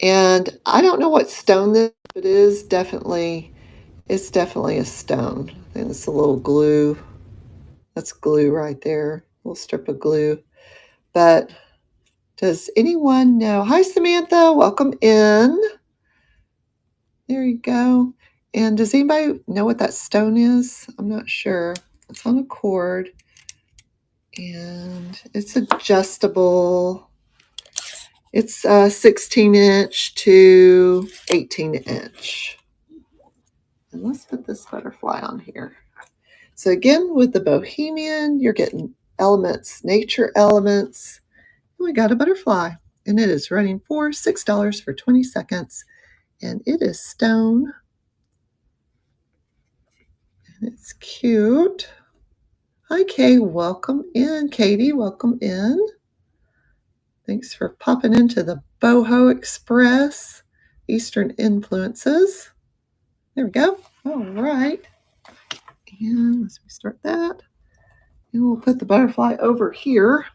And I don't know what stone this is, but it's definitely a stone. I think it's a little glue. That's glue right there. A little strip of glue. But does anyone know? Hi, Samantha. Welcome in. There you go. And does anybody know what that stone is? I'm not sure. It's on a cord. And it's adjustable. It's 16-inch to 18-inch. And let's put this butterfly on here. So again, with the Bohemian, you're getting elements, nature elements. And we got a butterfly. And it is running for $6 for 20 seconds. And it is stone. And it's cute. Hi, Kay. Welcome in. Katie, welcome in. Thanks for popping into the Boho Express. Eastern Influences. There we go. All right. And let's restart that. And we'll put the butterfly over here.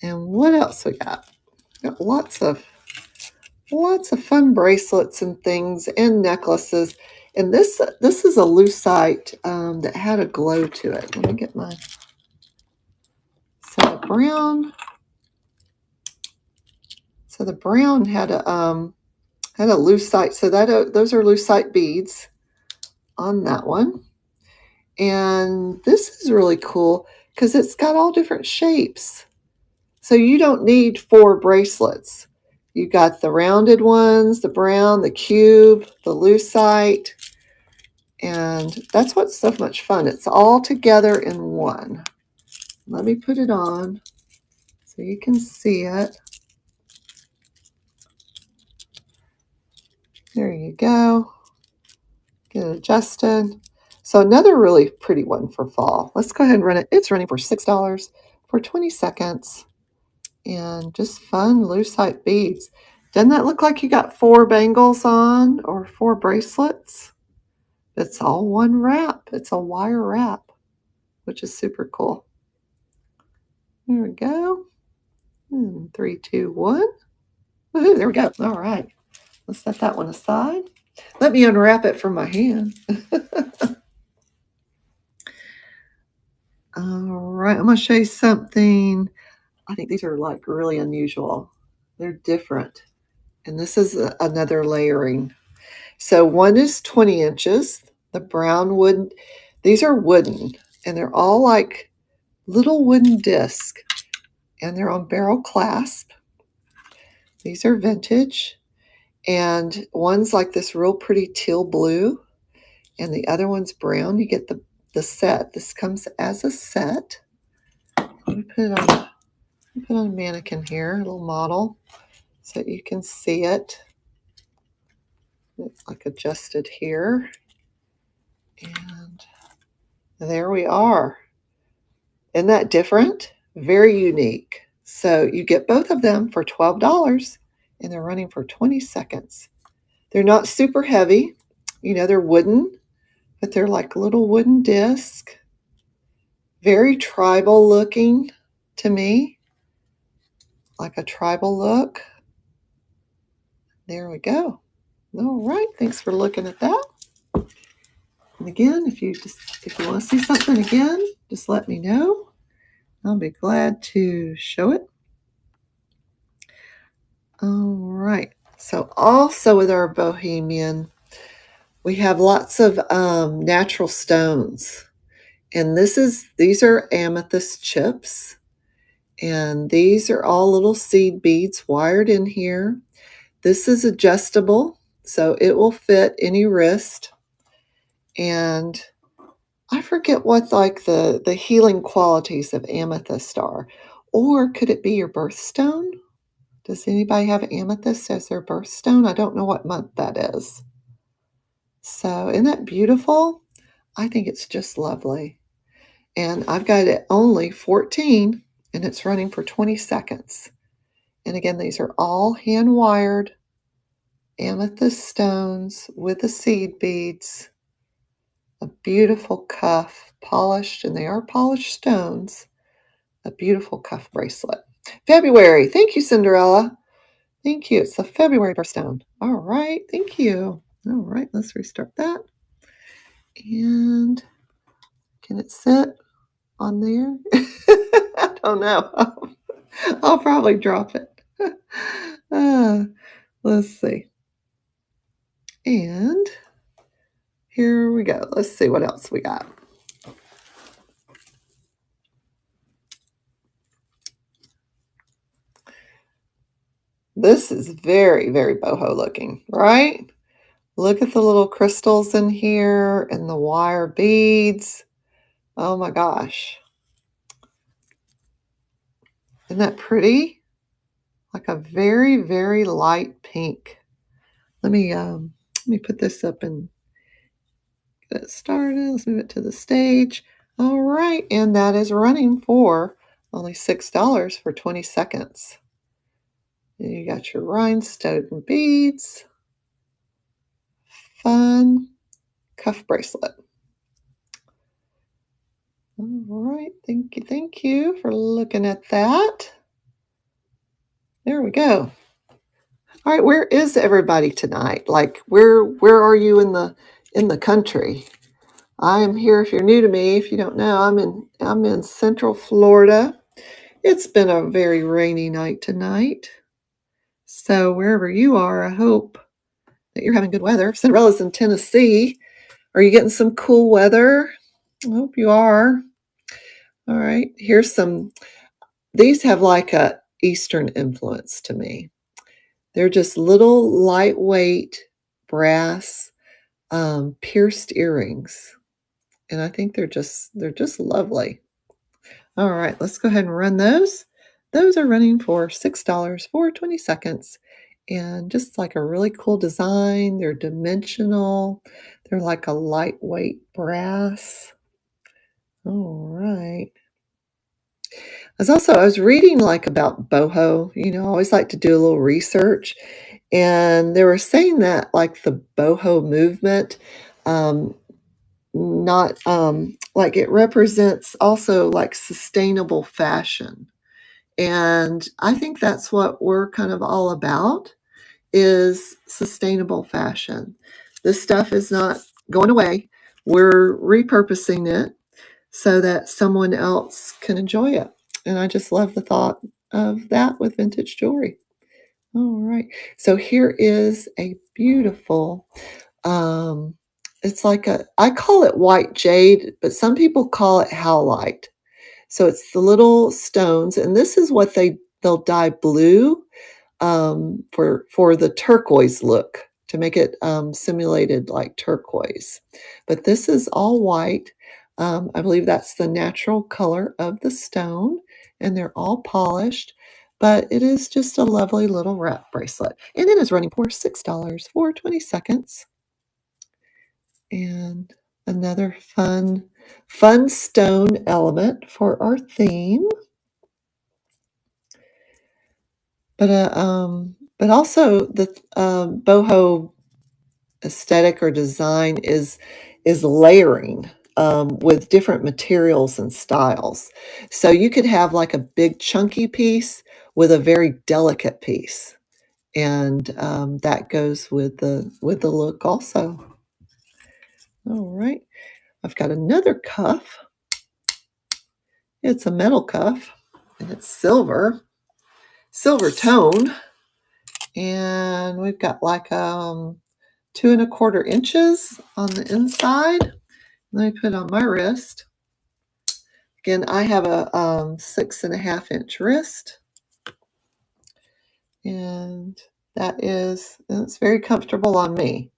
And what else we got? Got lots of fun bracelets and things and necklaces. And this is a lucite that had a glow to it. Let me get my so the brown. So the brown had a lucite. So that those are lucite beads on that one. And this is really cool because it's got all different shapes. So you don't need 4 bracelets. You got the rounded ones, the brown, the cube, the lucite. And that's what's so much fun. It's all together in one. Let me put it on so you can see it. There you go. Get it adjusted. So another really pretty one for fall. Let's go ahead and run it. It's running for $6 for 20 seconds. And just fun lucite beads. Doesn't that look like you got 4 bangles on or 4 bracelets? It's all one wrap. It's a wire wrap, which is super cool. There we go. 3, 2, 1. Woohoo, there we go. All right. Let's set that one aside. Let me unwrap it from my hand. All right. I'm going to show you something. I think these are like really unusual. They're different. And this is another layering. So one is 20 inches. The brown wood, these are wooden. And they're all like little wooden discs. And they're on barrel clasp. These are vintage. And one's like this real pretty teal blue. And the other one's brown. You get the set. This comes as a set. Let me put it on a mannequin here, a little model, so you can see it. It's like adjusted here. And there we are. Isn't that different? Very unique. So you get both of them for $12 and they're running for 20 seconds. They're not super heavy. You know, they're wooden, but they're like a little wooden disc. Very tribal looking to me. Like a tribal look. There we go. All right. Thanks for looking at that. And again, if you want to see something again, just let me know. I'll be glad to show it. All right. So also with our Bohemian, we have lots of natural stones. And these are amethyst chips. And these are all little seed beads wired in here. This is adjustable, so it will fit any wrist. And I forget what like the healing qualities of amethyst are. Or could it be your birthstone? Does anybody have amethyst as their birthstone? I don't know what month that is. So isn't that beautiful? I think it's just lovely. And I've got it only 14 and it's running for 20 seconds. And again, these are all hand wired amethyst stones with the seed beads. A beautiful cuff, polished, and they are polished stones. A beautiful cuff bracelet. February. Thank you, Cinderella. Thank you. It's the February birthstone. All right. Thank you. All right. Let's restart that. And can it sit on there? I don't know. I'll probably drop it. Let's see. And here we go. Let's see what else we got. This is very, very boho looking, right? Look at the little crystals in here and the wire beads. Oh my gosh. Isn't that pretty? Like a very, very light pink. Let me put this up and get it started. Let's move it to the stage. All right, and that is running for only $6 for 20 seconds. And you got your rhinestone beads. Fun cuff bracelet. All right, thank you for looking at that. There we go. All right, where is everybody tonight? Like, where are you in the country? I am here. If you're new to me, if you don't know, I'm in Central Florida. It's been a very rainy night tonight. So wherever you are, I hope that you're having good weather. Cinderella's in Tennessee. Are you getting some cool weather? I hope you are. All right, here's some. These have like a Eastern influence to me. They're just little lightweight brass pierced earrings, and I think they're just lovely. All right, let's go ahead and run those. Those are running for $6 for 20 seconds, and just like a really cool design. They're dimensional. They're like a lightweight brass. All right. I was reading like about boho. I always like to do a little research, and they were saying that like the boho movement, um, not like it represents also like sustainable fashion, and I think that's what we're kind of all about is sustainable fashion. This stuff is not going away. We're repurposing it so that someone else can enjoy it. And I just love the thought of that with vintage jewelry. All right. So here is a beautiful, it's like I call it white jade, but some people call it howlite. So it's the little stones, and this is what they'll dye blue for the turquoise look to make it simulated like turquoise. But this is all white. I believe that's the natural color of the stone, and they're all polished. But it is just a lovely little wrap bracelet, and it is running for $6 for 20 seconds. And another fun stone element for our theme. But also the boho aesthetic or design is layering with different materials and styles. So you could have like a big chunky piece with a very delicate piece, and that goes with the look also. All right, I've got another cuff. It's a metal cuff, and it's silver tone, and we've got like 2¼ inches on the inside. Let me put it on my wrist. Again, I have a 6½ inch wrist, and it's very comfortable on me.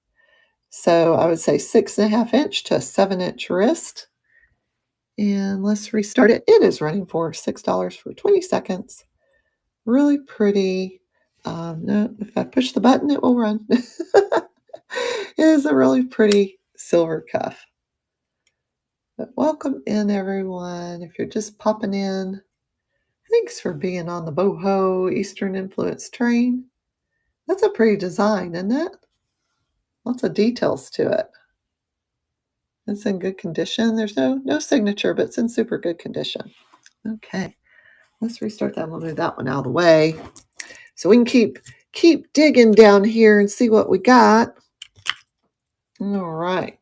So I would say 6½ inch to 7-inch wrist. And let's restart it. It is running for $6 for 20 seconds. Really pretty. No, if I push the button, it will run. It is a really pretty silver cuff. But welcome in, everyone. If you're just popping in, thanks for being on the boho Eastern influence train. That's a pretty design, isn't it? Lots of details to it. It's in good condition. There's no signature, but it's in super good condition. Okay, let's restart that. We'll move that one out of the way so we can keep digging down here and see what we got. All right.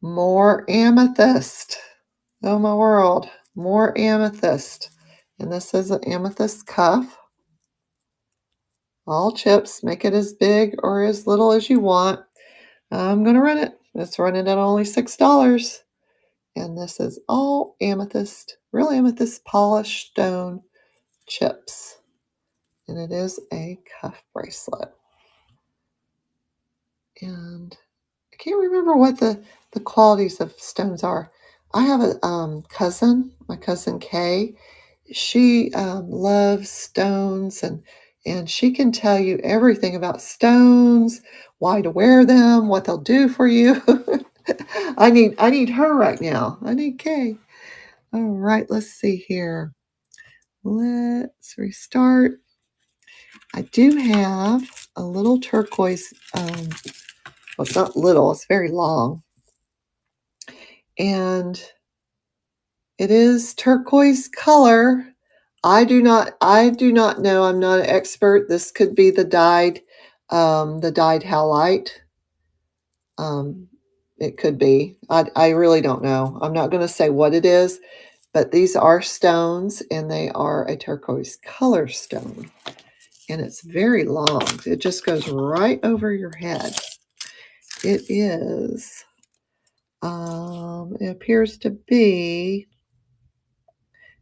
More amethyst. Oh my world. More amethyst. And this is an amethyst cuff. All chips. Make it as big or as little as you want. I'm going to run it. It's running at only $6. And this is all amethyst, real amethyst polished stone chips. And it is a cuff bracelet. And I can't remember what the qualities of stones are. I have a cousin, my cousin Kay. She loves stones, and she can tell you everything about stones, why to wear them, what they'll do for you. I need her right now. I need Kay. All right, let's see here. Let's restart. I do have a little turquoise. Well, it's not little. It's very long, and it is turquoise color. I do not know. I'm not an expert. This could be the dyed halite. It could be. I really don't know. I'm not going to say what it is, but these are stones, and they are a turquoise color stone, and it's very long. It just goes right over your head. It is. It appears to be.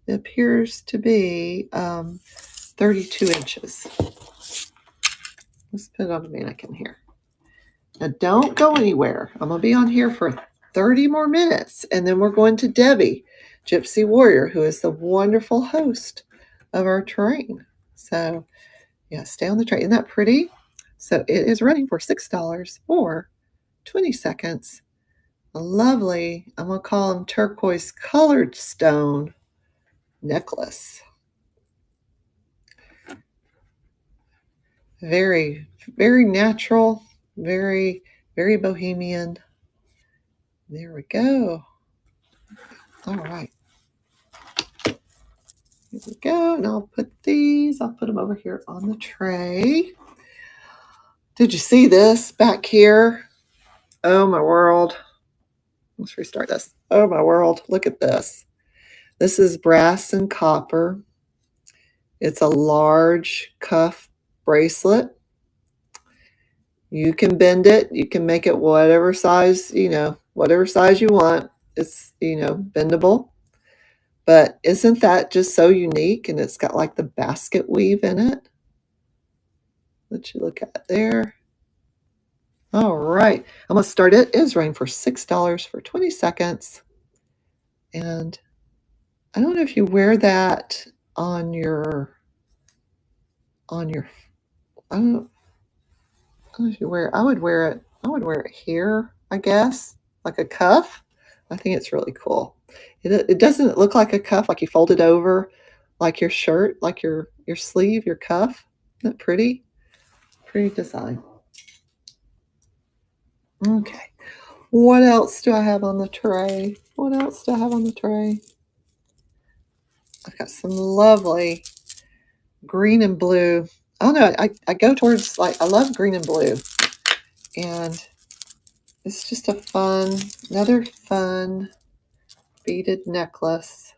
It appears to be 32 inches. Let's put it on the mannequin here. Now don't go anywhere. I'm going to be on here for 30 more minutes, and then we're going to Debbie, Gypsy Warrior, who is the wonderful host of our train. So, yeah, stay on the train. Isn't that pretty? So it is running for $6 for 20 seconds. A lovely, I'm going to call them turquoise colored stone necklace. Very, very natural, very, very bohemian. There we go. All right. Here we go. And I'll put them over here on the tray. Did you see this back here? Oh my world. Let's restart this. Oh my world. Look at this. This is brass and copper. It's a large cuff bracelet. You can bend it. You can make it whatever size, whatever size you want. It's, bendable. But isn't that just so unique? And it's got like the basket weave in it. Let you look at there. All right. I'm going to start it. It is running for $6 for 20 seconds. And I don't know if you wear that on your, I don't know if you wear, I would wear it here, I guess, like a cuff. I think it's really cool. It doesn't look like a cuff, like you fold it over like your shirt, like your sleeve, your cuff. Isn't that pretty? Pretty design. Okay. What else do I have on the tray? I've got some lovely green and blue. I don't know. I go towards, I love green and blue. And it's just another fun beaded necklace.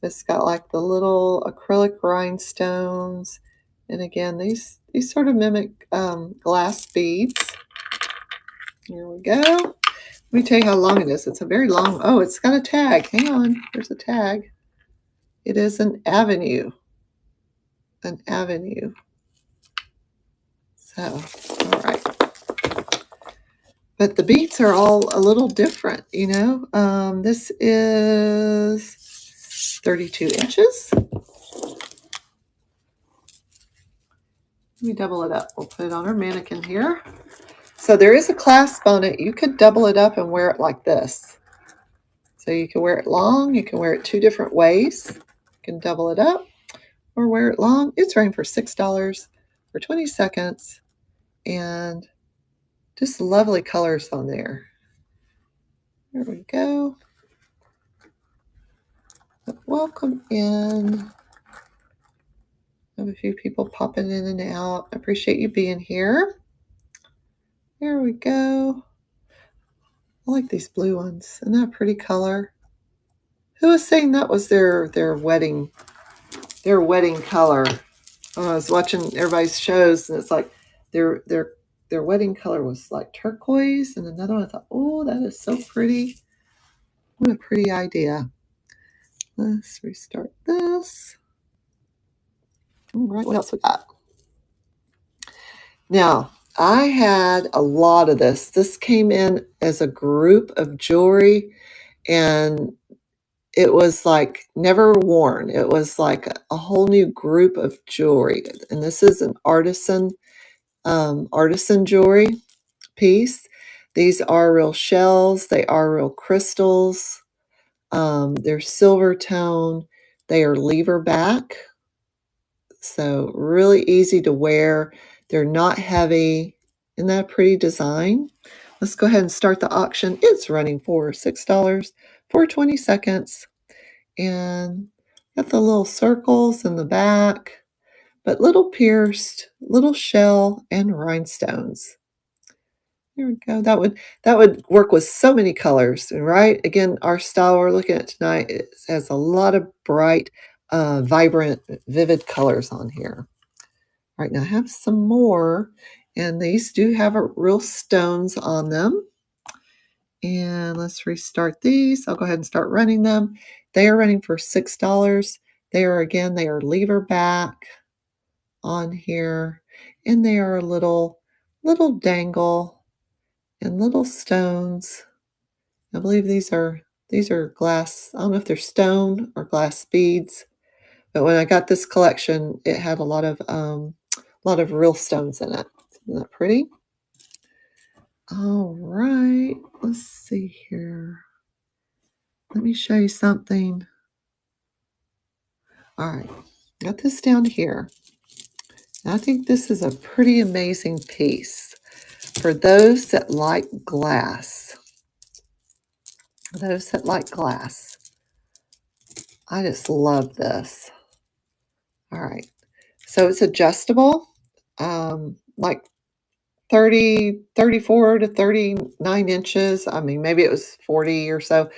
It's got like the little acrylic rhinestones. And again, these sort of mimic glass beads. Here we go. Let me tell you how long it is. It's a very long, it's got a tag. Hang on, there's a tag. It is an avenue. So, all right. But the beads are all a little different, This is 32 inches. Let me double it up. We'll put it on our mannequin here. So there is a clasp on it. You could double it up and wear it like this. So you can wear it long. You can wear it two different ways. You can double it up or wear it long. It's running for $6 for 20 seconds. And just lovely colors on there. There we go. Welcome in. I have a few people popping in and out. I appreciate you being here. There we go. I like these blue ones. Isn't that a pretty color? Who was saying that was their wedding color? I was watching everybody's shows, and it's like their wedding color was like turquoise, and another one I thought, oh, that is so pretty. What a pretty idea. Let's restart this. All right, what else we got? Now, I had a lot of this. This came in as a group of jewelry, and it was like never worn. It was like a whole new group of jewelry. And this is an artisan jewelry piece. These are real shells. They are real crystals. They're silver tone. They are lever back. So really easy to wear. They're not heavy. Isn't that a pretty design? Let's go ahead and start the auction. It's running for $6 for 20 seconds. And got the little circles in the back, but little pierced, little shell and rhinestones. There we go. That would work with so many colors, right? Again, our style we're looking at tonight has a lot of bright, vibrant, vivid colors on here. All right, now I have some more, and these do have real stones on them. And let's restart these. I'll go ahead and start running them. They are running for $6. They are lever back on here, and they are a little dangle and little stones. I believe these are glass. I don't know if they're stone or glass beads, but when I got this collection, it had a lot of real stones in it. Isn't that pretty? All right, let's see here. Let me show you something. All right, got this down here. I think this is a pretty amazing piece for those that like glass. Those that like glass. I just love this. All right, so it's adjustable, like 34 to 39 inches. I mean, maybe it was 40 or so.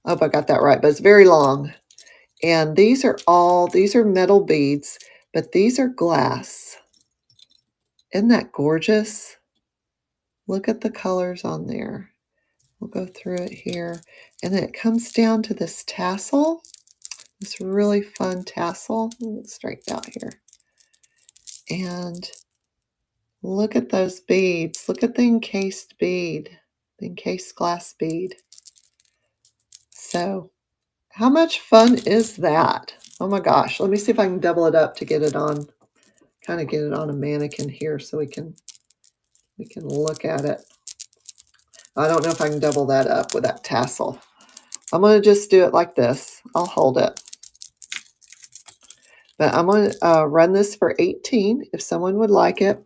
I hope I got that right, but it's very long. And these are metal beads, but these are glass. Isn't that gorgeous? Look at the colors on there. We'll go through it here. And then it comes down to this tassel, this really fun tassel. Let's straighten out here. And look at those beads. Look at the encased bead, the encased glass bead. So how much fun is that? Oh my gosh. Let me see if I can double it up to get it on, kind of get it on a mannequin here so we can look at it. I don't know if I can double that up with that tassel. I'm going to just do it like this. I'll hold it. But I'm going to run this for 18 if someone would like it.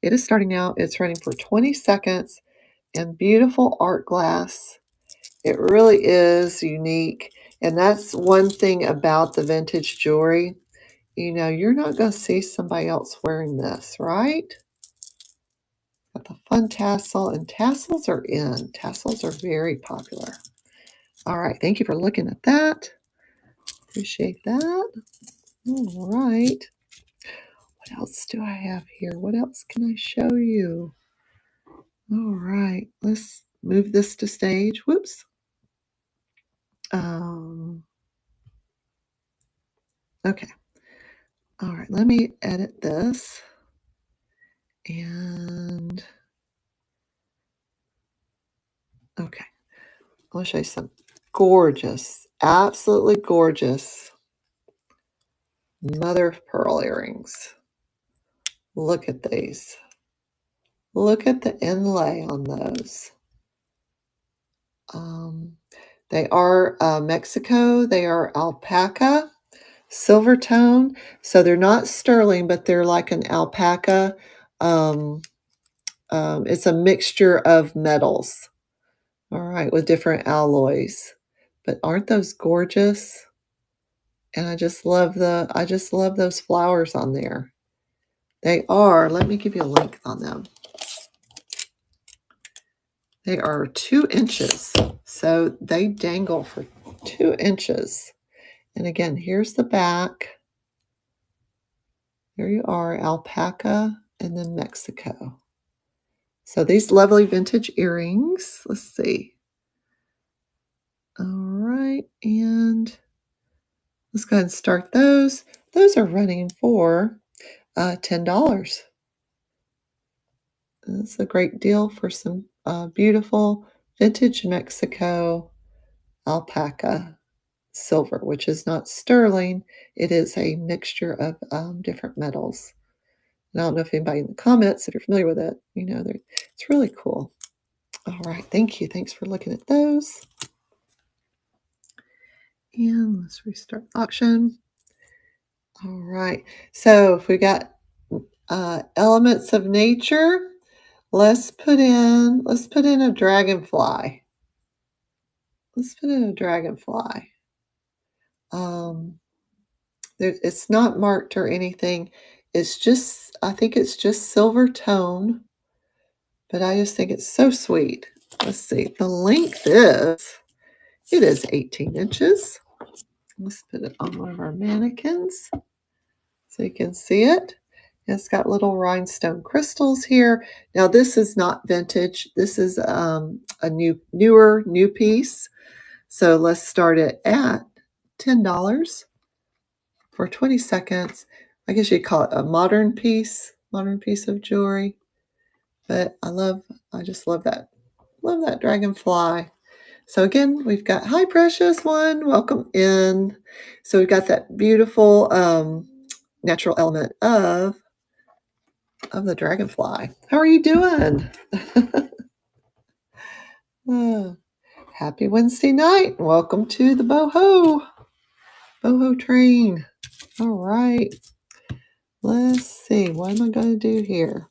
It is starting out. It's running for 20 seconds and beautiful art glass. It really is unique. And that's one thing about the vintage jewelry. You know, you're not going to see somebody else wearing this, right? Got the fun tassel, and tassels are in. Tassels are very popular. All right, thank you for looking at that. Appreciate that. All right. What else do I have here? What else can I show you? All right, let's move this to stage. Whoops. Okay. All right, let me edit this. And okay, I'll show you some gorgeous, absolutely gorgeous mother of pearl earrings. Look at these. Look at the inlay on those. They are Mexico. They are alpaca, silver tone. So they're not sterling, but they're like an alpaca. It's a mixture of metals. All right, with different alloys. But aren't those gorgeous? And I just love those flowers on there. They are, let me give you a link on them. They are 2 inches. So they dangle for 2 inches. And again, here's the back. There you are, alpaca and then Mexico. So these lovely vintage earrings, let's see. All right, and let's go ahead and start those. Those are running for $10. That's a great deal for some beautiful vintage Mexico alpaca silver, which is not sterling. It is a mixture of different metals. And I don't know if anybody in the comments, if you're familiar with it, you know, it's really cool. All right, thank you. Thanks for looking at those. And let's restart auction. All right, so if we got elements of nature, let's put in a dragonfly. Let's put in a dragonfly. It's not marked or anything. It's just, I think it's just silver tone, but I just think it's so sweet. Let's see. The length is, it is 18 inches. Let's put it on one of our mannequins so you can see it. It's got little rhinestone crystals here. Now this is not vintage. This is a new piece. So let's start it at $10 for 20 seconds. I guess you'd call it a modern piece of jewelry. But I just love that dragonfly. So again, we've got, hi precious one, welcome in. So we've got that beautiful natural element of the dragonfly. How are you doing? Happy Wednesday night. Welcome to the Boho train. All right. Let's see. What am I going to do here?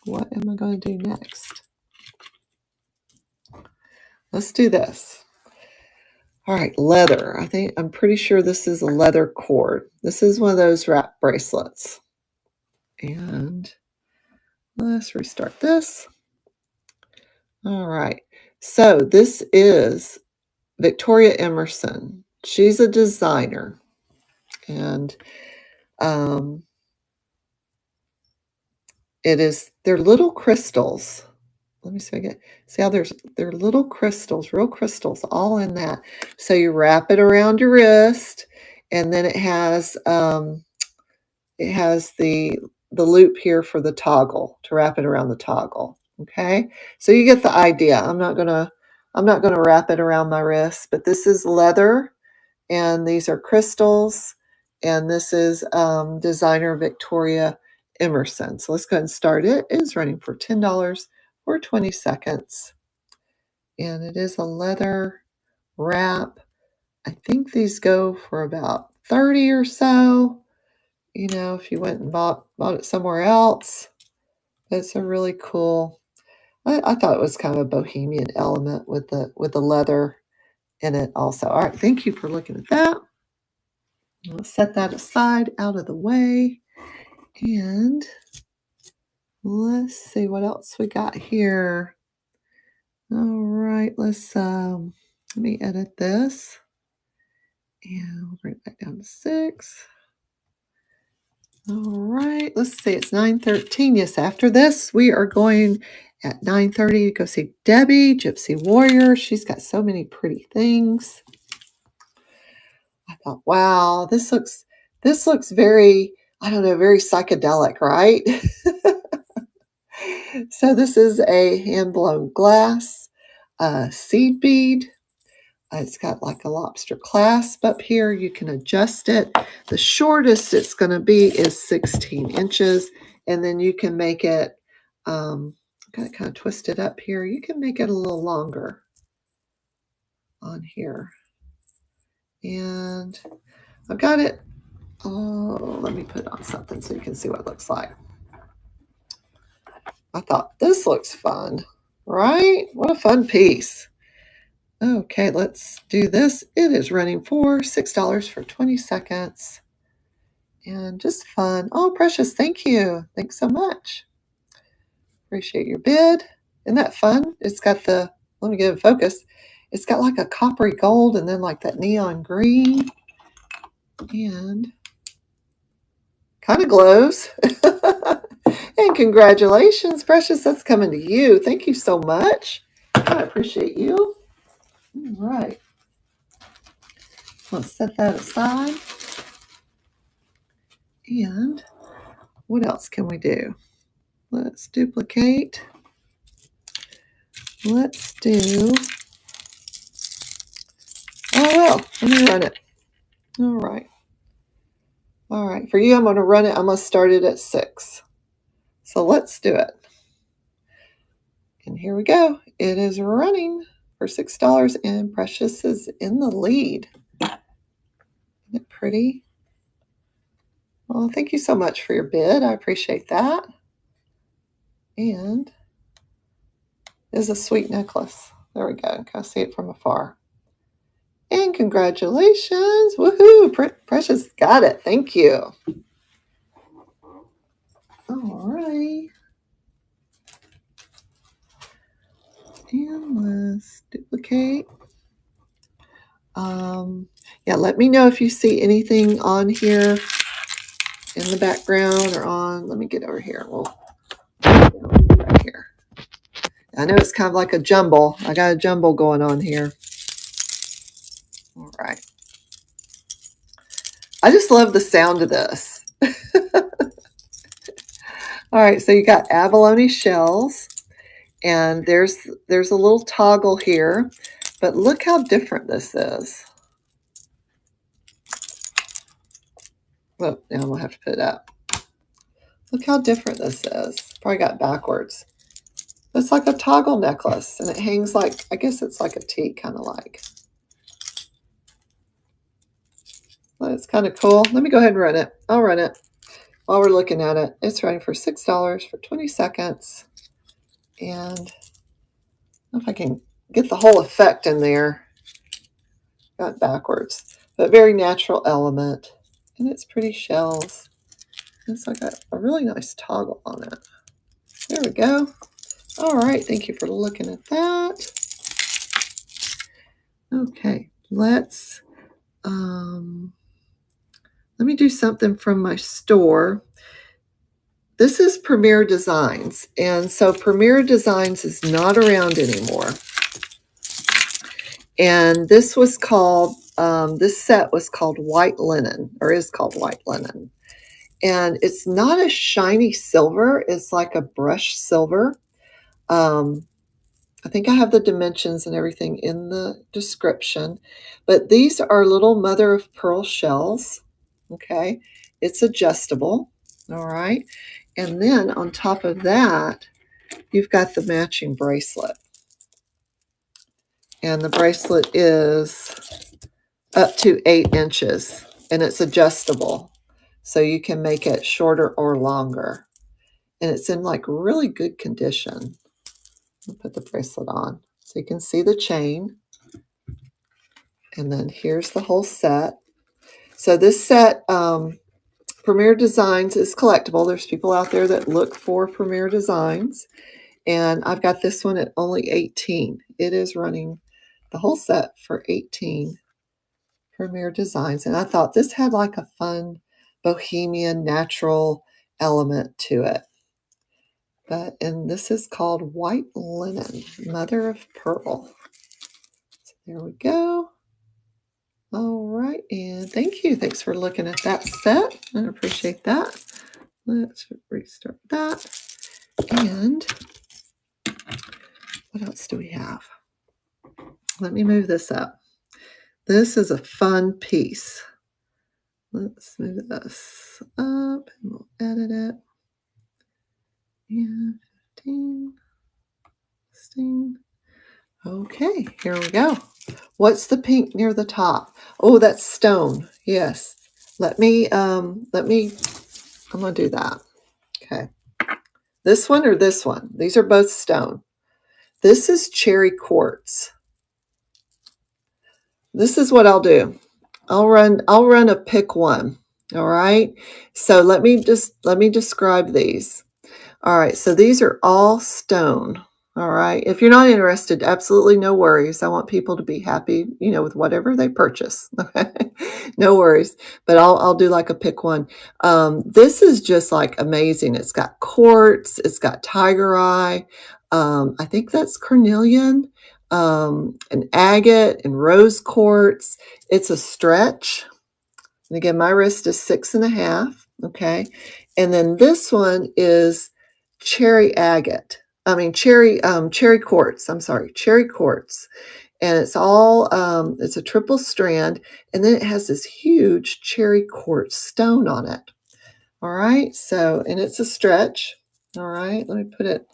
What am I going to do next? Let's do this. All right, leather. I'm pretty sure this is a leather cord. This is one of those wrap bracelets. And let's restart this. All right. So this is Victoria Emerson. She's a designer. And they're little crystals. Let me see if I see how they're little crystals, real crystals, all in that. So you wrap it around your wrist, and then it has the loop here for the toggle to wrap it around the toggle. Okay, so you get the idea. I'm not gonna wrap it around my wrist, but this is leather, and these are crystals, and this is designer Victoria Emerson. So let's go ahead and start it. It is running for $10 for 20 seconds. And it is a leather wrap. I think these go for about 30 or so. You know, if you went and bought it somewhere else. It's a really cool, I thought it was kind of a bohemian element with the leather in it also. All right, thank you for looking at that. Let's set that aside, out of the way. And let's see what else we got here. All right, let me edit this. And we'll bring it back down to 6. All right, let's see, it's 9:13. Yes, after this, we are going at 9:30 to go see Debbie, Gypsy Warrior. She's got so many pretty things. I thought, wow, this looks very, I don't know, very psychedelic, right? So this is a hand-blown glass seed bead. It's got like a lobster clasp up here. You can adjust it. The shortest it's going to be is 16 inches. And then you can make it, got it kind of twisted up here. You can make it a little longer on here. And I've got it. Oh, let me put on something so you can see what it looks like. I thought this looks fun, right? What a fun piece. Okay, let's do this. It is running for $6 for 20 seconds. And just fun. Oh, Precious, thank you. Thanks so much. Appreciate your bid. Isn't that fun? It's got the, let me get it focused. It's got like a coppery gold and then like that neon green. And kind of glows. And congratulations, Precious. That's coming to you. Thank you so much. I appreciate you. All right. Let's set that aside. And what else can we do? Let's duplicate. Let's do, oh well, let me run it. All right. All right, for you, I'm going to run it. I'm going to start it at 6. So let's do it. And here we go. It is running for $6 and Precious is in the lead. Isn't it pretty? Well, thank you so much for your bid. I appreciate that. And it is a sweet necklace. There we go. Can I see it from afar? And congratulations. Woohoo. Precious got it. Thank you. All right. And let's duplicate. Yeah, let me know if you see anything on here in the background or on, let me get over here. Well, right here. I know it's kind of like a jumble. I got a jumble going on here. All right. I just love the sound of this. All right, so you got abalone shells, and there's a little toggle here, but look how different this is. Well, now I'm gonna have to put it up. Look how different this is. Probably got backwards. It's like a toggle necklace, and it hangs like, I guess it's like a T, kind of like. Well, it's kind of cool. Let me go ahead and run it. I'll run it while we're looking at it. It's running for $6 for 20 seconds. And I don't know if I can get the whole effect in there. Got backwards, but very natural element. And it's pretty shells. It's like a really nice toggle on it. There we go. All right, thank you for looking at that. Okay, let me do something from my store. This is Premier Designs, and so Premier Designs is not around anymore. And this was called, this set was called White Linen, or is called White Linen. And it's not a shiny silver, it's like a brushed silver. I think I have the dimensions and everything in the description, but these are little mother of pearl shells. Okay, it's adjustable. All right, and then on top of that, you've got the matching bracelet, and the bracelet is up to 8 inches, and it's adjustable, so you can make it shorter or longer, and it's in like really good condition. I'll put the bracelet on so you can see the chain. And then here's the whole set. So this set, Premier Designs, is collectible. There's people out there that look for Premier Designs. And I've got this one at only 18. It is running the whole set for 18 Premier Designs. And I thought this had like a fun bohemian natural element to it. And this is called White Linen, Mother of Pearl. So there we go. All right, and thank you. Thanks for looking at that set. I appreciate that. Let's restart that. And what else do we have? Let me move this up. This is a fun piece. Let's move this up and we'll edit it. And 15, 16. Okay, here we go. What's the pink near the top? Oh, that's stone. Yes. I'm gonna do that. Okay. This one or this one? These are both stone. This is cherry quartz. this is what I'll do. I'll run a pick one. All right. So let me describe these. All right, so these are all stone. All right. If you're not interested, absolutely no worries. I want people to be happy, with whatever they purchase. Okay. No worries. But I'll do like a pick one. This is just like amazing. It's got quartz, it's got tiger eye. I think that's cornelian, and agate and rose quartz. It's a stretch. And again, my wrist is 6.5. Okay. And then this one is cherry agate. I mean, cherry quartz. I'm sorry, cherry quartz. And it's all, it's a triple strand. And then it has this huge cherry quartz stone on it. All right. So, and it's a stretch. All right. Let me put it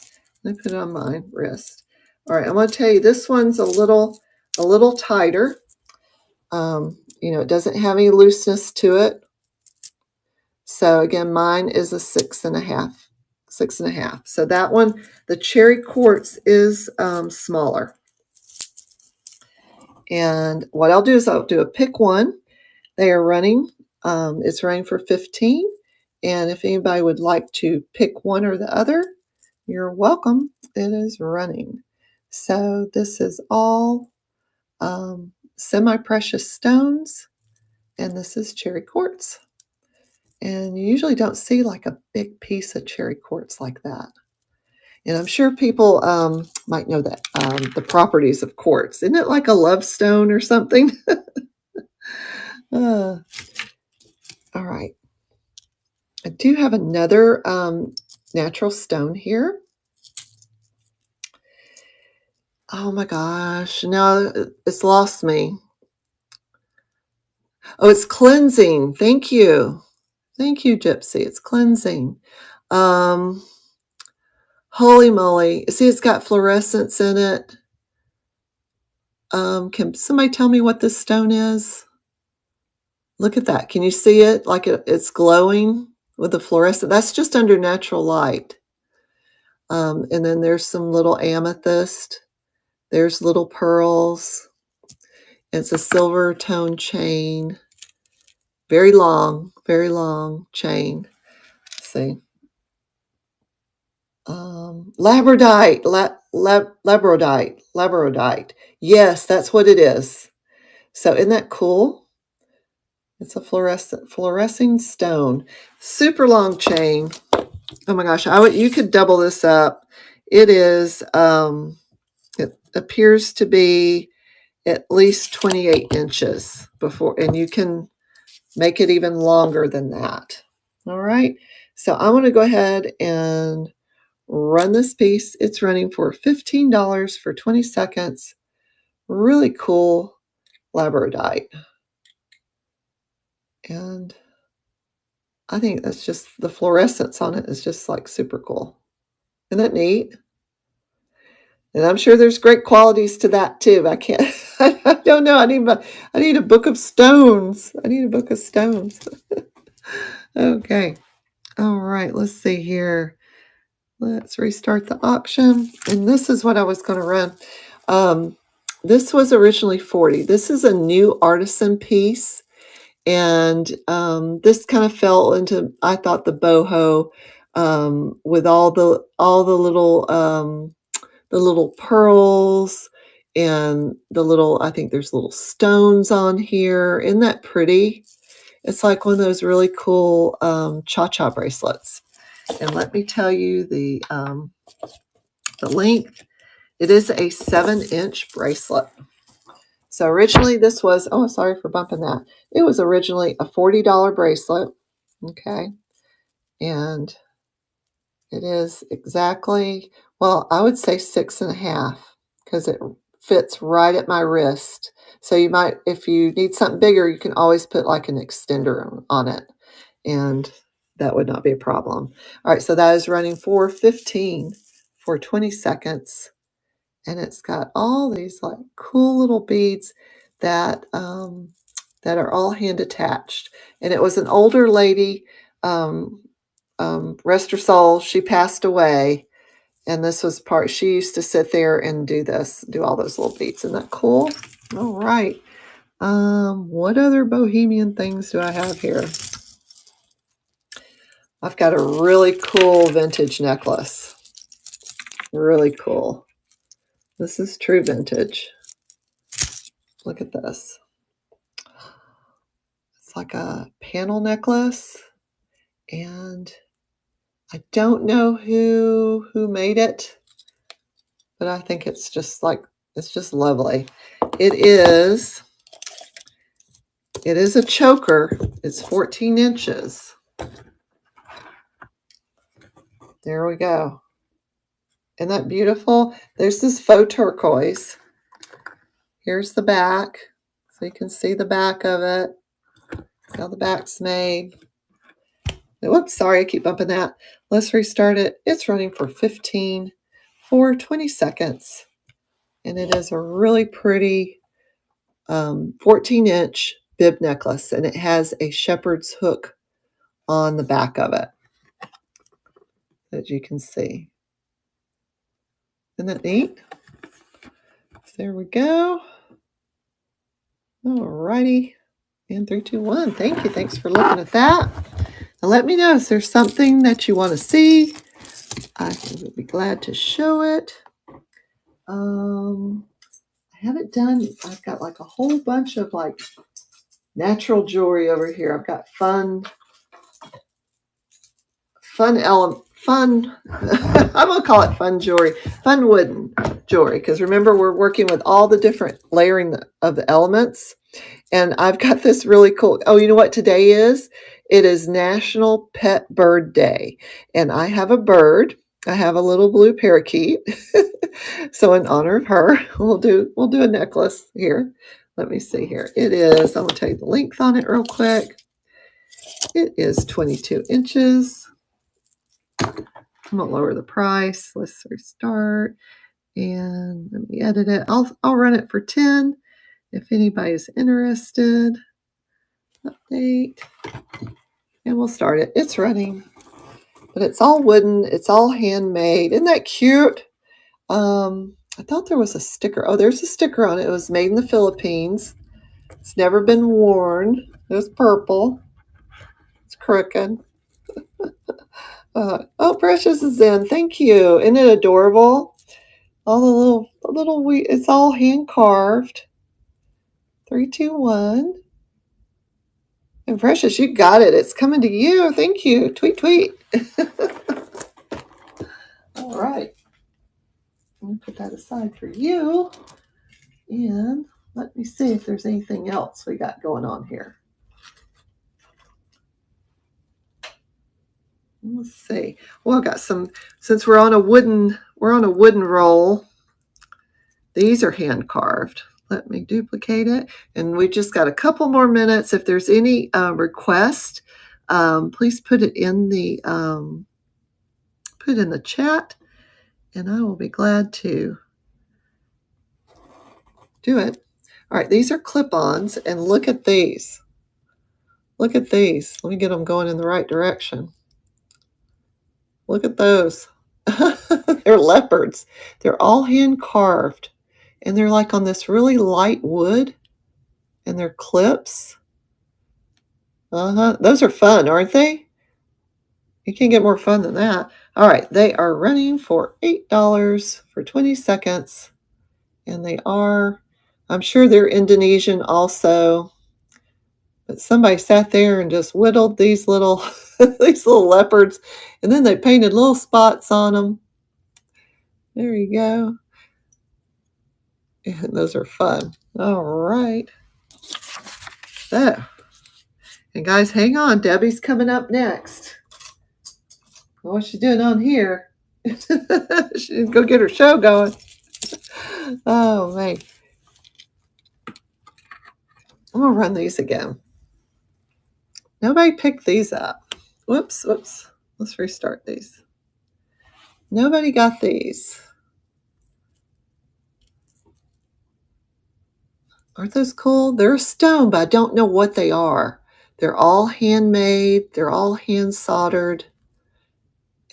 on my wrist. All right. I'm going to tell you, this one's a little tighter. It doesn't have any looseness to it. So again, mine is a 6.5. 6.5. So that one, the cherry quartz is smaller. And what I'll do is I'll do a pick one. They are running. It's running for 15. And if anybody would like to pick one or the other, you're welcome. It is running. So this is all semi-precious stones. And this is cherry quartz. And you usually don't see like a big piece of cherry quartz like that. And I'm sure people might know that the properties of quartz. Isn't it like a love stone or something? All right. I do have another natural stone here. Oh my gosh. No, it's lost me. Oh, it's cleansing. Thank you. Thank you, Gypsy. It's cleansing. Holy moly. See, it's got fluorescence in it. Can somebody tell me what this stone is? Look at that. Can you see it? Like it's glowing with the fluorescent. That's just under natural light. And then there's some little amethyst. There's little pearls. It's a silver tone chain. Very long chain. Let's see. Labradorite. Labradorite. Yes, that's what it is. So isn't that cool? It's a fluorescing stone. Super long chain. Oh my gosh, you could double this up. It is, it appears to be at least 28 inches and you can make it even longer than that. All right, so I'm going to go ahead and run this piece. It's running for $15 for 20 seconds. Really cool labradorite. And I think that's just, the fluorescence on it is just like super cool. Isn't that neat? And I'm sure there's great qualities to that too. I don't know. I need a book of stones. I need a book of stones. Okay. All right. Let's see here. Let's restart the auction. And this is what I was going to run. This was originally $40. This is a new artisan piece. And this kind of fell into, I thought, the boho, with all the little pearls and I think there's little stones on here. Isn't that pretty? It's like one of those really cool cha-cha bracelets. And let me tell you the length. It is a 7-inch bracelet. So originally this was, oh, sorry for bumping that. It was originally a $40 bracelet. Okay. And it is exactly, well, I would say 6.5 because it fits right at my wrist. So you might, if you need something bigger, you can always put like an extender on it. And that would not be a problem. All right. So that is running for 15 for 20 seconds. And it's got all these like cool little beads that that are all hand attached. And it was an older lady, rest her soul, she passed away. And this was she used to sit there and do all those little beads. Isn't that cool? All right. What other bohemian things do I have here? I've got a really cool vintage necklace. Really cool. This is true vintage. Look at this. It's like a panel necklace, and I don't know who made it, but I think it's just lovely. It is a choker. It's 14 inches. There we go. Isn't that beautiful? There's this faux turquoise. Here's the back. So you can see the back of it. How the back's made. Whoops, sorry, I keep bumping that. Let's restart it. It's running for 20 seconds. And it is a really pretty 14-inch bib necklace. And it has a shepherd's hook on the back of it, as you can see. Isn't that neat? So there we go. All righty. And 3, 2, 1. Thank you. Thanks for looking at that. And let me know if there's something that you want to see. I would be glad to show it. I haven't done, I've got like a whole bunch of like natural jewelry over here. I've got fun, I'm going to call it fun jewelry, fun wooden jewelry. Because remember, we're working with all the different layering of the elements. And I've got this really cool, oh, you know what today is? It is National Pet Bird Day. And I have a bird. I have a little blue parakeet. So in honor of her, we'll do a necklace here. Let me see here. It is, I'm going to tell you the length on it real quick. It is 22 inches. I'm going to lower the price. Let's restart. And let me edit it. I'll run it for 10 if anybody's interested. Update. And we'll start it. It's running. But it's all wooden. It's all handmade. Isn't that cute? I thought there was a sticker. Oh, there's a sticker on it. It was made in the Philippines. It's never been worn. It was purple. It's crooked. Oh, Precious is in. Thank you. Isn't it adorable? All the little it's all hand carved. 3, 2, 1. And Precious, you got it. It's coming to you. Thank you. Tweet, tweet. All right. I'm going to put that aside for you. And let me see if there's anything else we got going on here. Let's see. Well, I've got some, since we're on a wooden roll. These are hand carved. Let me duplicate it. And we just got a couple more minutes. If there's any request, please put it in the chat, and I will be glad to do it. All right, these are clip-ons, and look at these. Look at these. Let me get them going in the right direction. Look at those. They're leopards. They're all hand carved, and they're like on this really light wood, and they're clips. Those are fun, aren't they? You can't get more fun than that. All right, they are running for $8 for 20 seconds, and they are, I'm sure they're Indonesian also, but somebody sat there and just whittled these little these little leopards, and then they painted little spots on them. There you go. And those are fun. All right. So, and guys, hang on. Debbie's coming up next. What's she doing on here? She didn't go get her show going. Oh, man. I'm going to run these again. Nobody picked these up. Whoops. Let's restart these. Nobody got these. Aren't those cool? They're a stone, but I don't know what they are. They're all handmade. They're all hand soldered.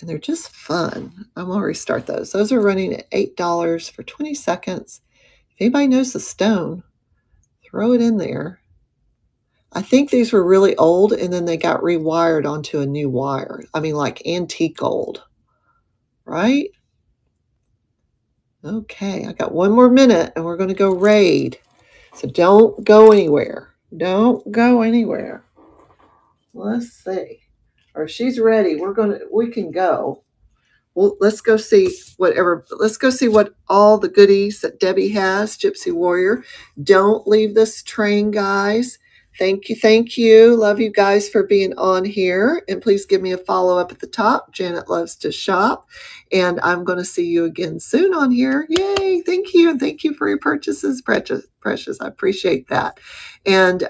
And they're just fun. I'm going to restart those. Those are running at $8 for 20 seconds. If anybody knows the stone, throw it in there. I think these were really old and then they got rewired onto a new wire. I mean, like antique old, right? Okay, I got one more minute and we're going to go raid. So don't go anywhere. Don't go anywhere. Let's see. Or if she's ready, we can go. Well, let's go see what all the goodies that Debbie has, Gypsy Warrior. Don't leave this train, guys. Thank you, thank you. Love you guys for being on here. And please give me a follow up at the top. Janet Loves to Shop. And I'm going to see you again soon on here. Yay. Thank you. And thank you for your purchases. Precious, precious. I appreciate that. And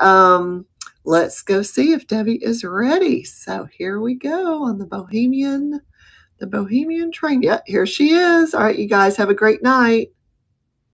let's go see if Debbie is ready. So here we go on the Bohemian train. Yeah, here she is. All right, you guys have a great night.